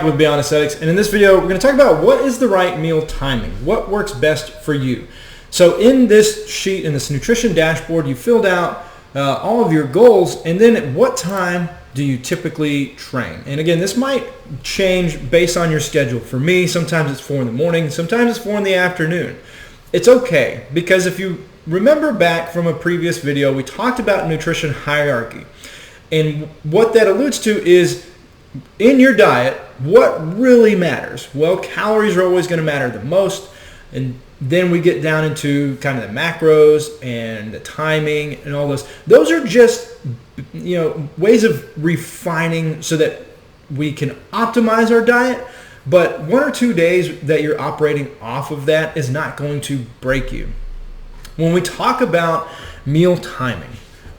With Beyond Aesthetics, and in this video we're going to talk about what is the right meal timing, what works best for you. So in this sheet, in this nutrition dashboard, you filled out all of your goals, and then at what time do you typically train? And again, this might change based on your schedule. For me, sometimes it's 4 in the morning, sometimes it's 4 in the afternoon. It's okay, because if you remember back from a previous video, we talked about nutrition hierarchy, and what that alludes to is in your diet, what really matters? Well, calories are always going to matter the most, and then we get down into kind of the macros and the timing and all those. Those are just, ways of refining so that we can optimize our diet, but 1 or 2 days that you're operating off of that is not going to break you. When we talk about meal timing,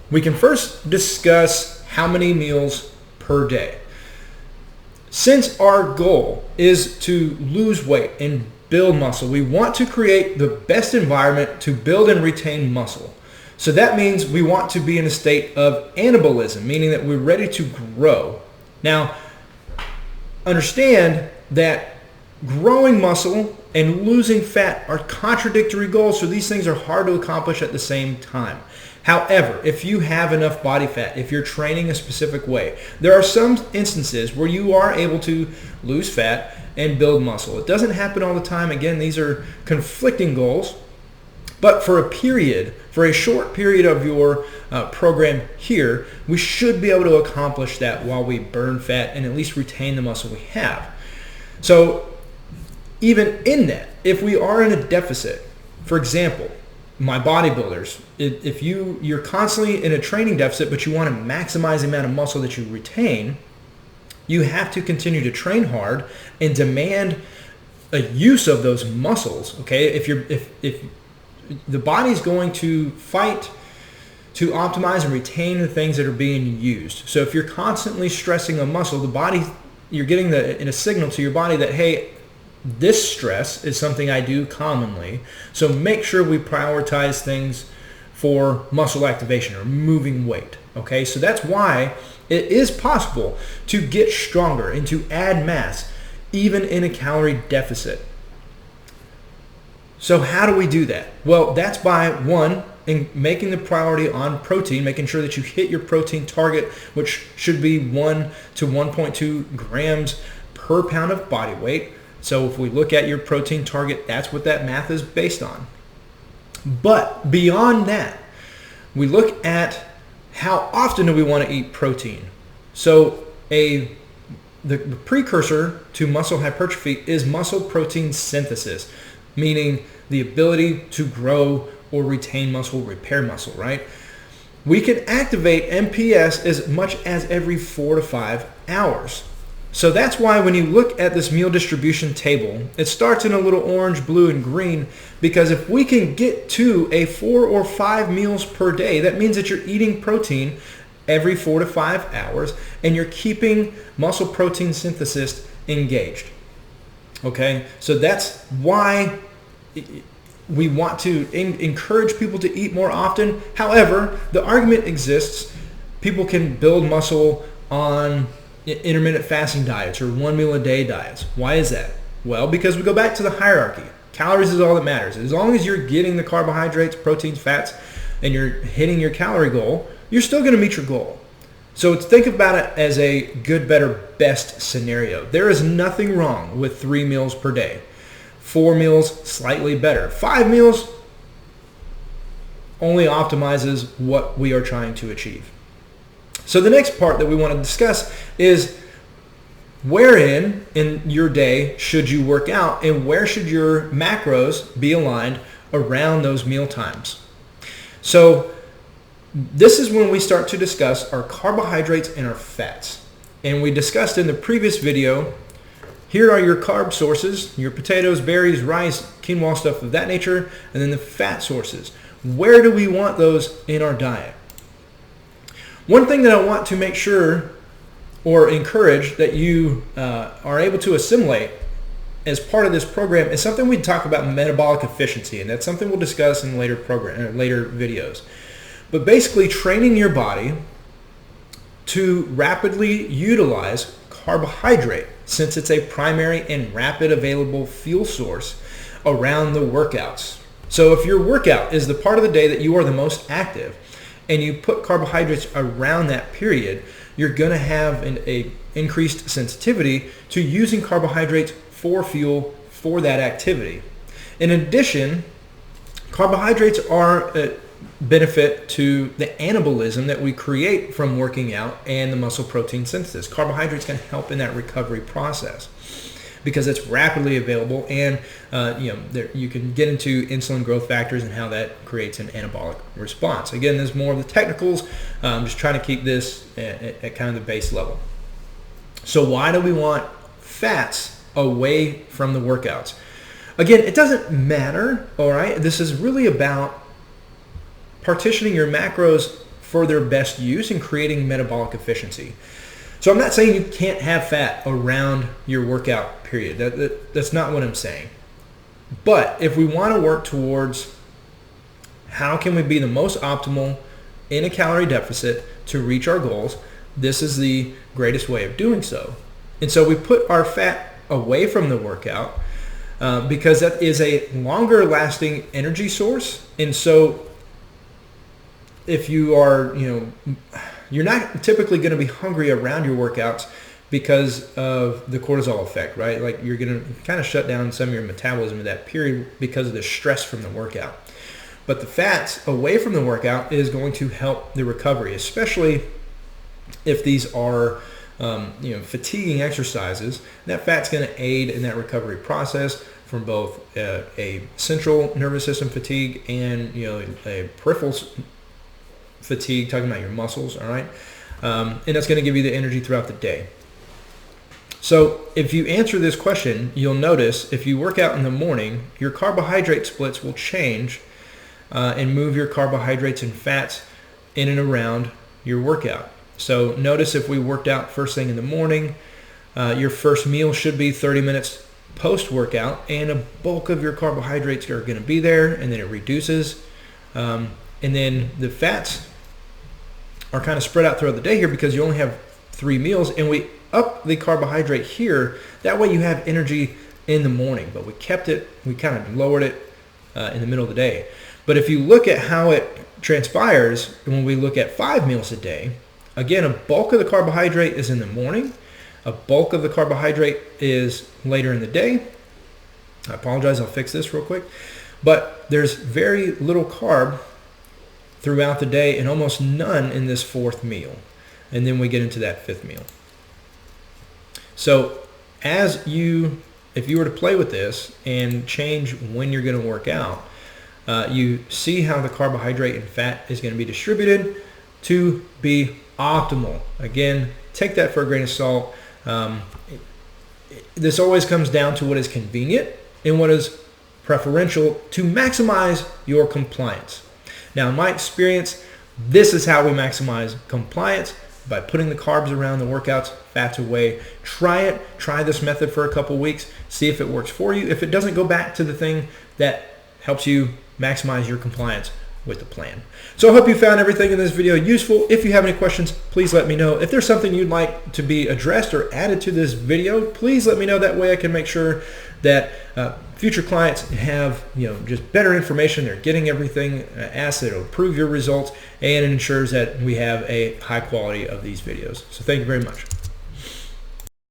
we can first discuss how many meals per day. Since our goal is to lose weight and build muscle, we want to create the best environment to build and retain muscle. So that means we want to be in a state of anabolism, meaning that we're ready to grow. Now, understand that growing muscle and losing fat are contradictory goals, so these things are hard to accomplish at the same time. However, if you have enough body fat, if you're training a specific way, there are some instances where you are able to lose fat and build muscle. It doesn't happen all the time. Again, these are conflicting goals. But for a short period of your program here, we should be able to accomplish that while we burn fat and at least retain the muscle we have. So even in that, if we are in a deficit, for example, my bodybuilders, if you're constantly in a training deficit, but you want to maximize the amount of muscle that you retain, you have to continue to train hard and demand a use of those muscles. Okay, if the body's going to fight to optimize and retain the things that are being used. So if you're constantly stressing a muscle, the body, you're getting a signal to your body that, hey, this stress is something I do commonly, so make sure we prioritize things for muscle activation or moving weight. Okay, so that's why it is possible to get stronger and to add mass even in a calorie deficit. So how do we do that? Well, that's by in making the priority on protein, making sure that you hit your protein target, which should be 1 to 1.2 grams per pound of body weight. So if we look at your protein target, that's what that math is based on. But beyond that, we look at how often do we want to eat protein. So the precursor to muscle hypertrophy is muscle protein synthesis, meaning the ability to grow or retain muscle, repair muscle, right? We can activate MPS as much as every 4 to 5 hours. So that's why when you look at this meal distribution table, it starts in a little orange, blue, and green, because if we can get to a 4 or 5 meals per day, that means that you're eating protein every 4 to 5 hours and you're keeping muscle protein synthesis engaged. Okay, so that's why we want to encourage people to eat more often. However, the argument exists, people can build muscle on intermittent fasting diets or 1 meal a day diets. Why is that? Well, because we go back to the hierarchy. Calories is all that matters. As long as you're getting the carbohydrates, proteins, fats, and you're hitting your calorie goal, you're still going to meet your goal. So think about it as a good, better, best scenario. There is nothing wrong with 3 meals per day. 4 meals, slightly better. 5 meals only optimizes what we are trying to achieve. So the next part that we want to discuss is wherein in your day should you work out and where should your macros be aligned around those meal times. So this is when we start to discuss our carbohydrates and our fats. And we discussed in the previous video, here are your carb sources, your potatoes, berries, rice, quinoa, stuff of that nature, and then the fat sources. Where do we want those in our diet? One thing that I want to make sure or encourage that you are able to assimilate as part of this program is something we talk about, metabolic efficiency, and that's something we'll discuss in later videos. But basically training your body to rapidly utilize carbohydrate since it's a primary and rapid available fuel source around the workouts. So if your workout is the part of the day that you are the most active and you put carbohydrates around that period, you're going to have an increased sensitivity to using carbohydrates for fuel for that activity. In addition, carbohydrates are a benefit to the anabolism that we create from working out and the muscle protein synthesis. Carbohydrates can help in that recovery process because it's rapidly available, and you can get into insulin growth factors and how that creates an anabolic response. Again, there's more of the technicals. I'm just trying to keep this at kind of the base level. So why do we want fats away from the workouts? Again, it doesn't matter, all right? This is really about partitioning your macros for their best use and creating metabolic efficiency. So I'm not saying you can't have fat around your workout period. That's not what I'm saying. But if we want to work towards how can we be the most optimal in a calorie deficit to reach our goals, this is the greatest way of doing so. And so we put our fat away from the workout because that is a longer lasting energy source. And so if you are, you're not typically going to be hungry around your workouts because of the cortisol effect, right? Like you're going to kind of shut down some of your metabolism in that period because of the stress from the workout. But the fats away from the workout is going to help the recovery, especially if these are fatiguing exercises. That fat's going to aid in that recovery process from both a central nervous system fatigue and a peripheral fatigue, talking about your muscles, all right? And that's going to give you the energy throughout the day. So if you answer this question, you'll notice if you work out in the morning, your carbohydrate splits will change and move your carbohydrates and fats in and around your workout. So notice if we worked out first thing in the morning, your first meal should be 30 minutes post-workout, and a bulk of your carbohydrates are going to be there, and then it reduces. And then the fats are kind of spread out throughout the day here because you only have 3 meals, and we up the carbohydrate here. That way you have energy in the morning, but we kind of lowered it in the middle of the day. But if you look at how it transpires when we look at 5 meals a day, again, a bulk of the carbohydrate is in the morning. A bulk of the carbohydrate is later in the day. I apologize, I'll fix this real quick. But there's very little carb throughout the day and almost none in this 4th meal. And then we get into that 5th meal. So if you were to play with this and change when you're going to work out, you see how the carbohydrate and fat is going to be distributed to be optimal. Again, take that for a grain of salt. This always comes down to what is convenient and what is preferential to maximize your compliance. Now, in my experience, this is how we maximize compliance, by putting the carbs around the workouts, fats away. Try it. Try this method for a couple weeks. See if it works for you. If it doesn't, go back to the thing that helps you maximize your compliance with the plan. So I hope you found everything in this video useful. If you have any questions, please let me know. If there's something you'd like to be addressed or added to this video, please let me know. That way I can make sure that future clients have just better information. They're getting everything asked that will improve your results, and it ensures that we have a high quality of these videos. So thank you very much.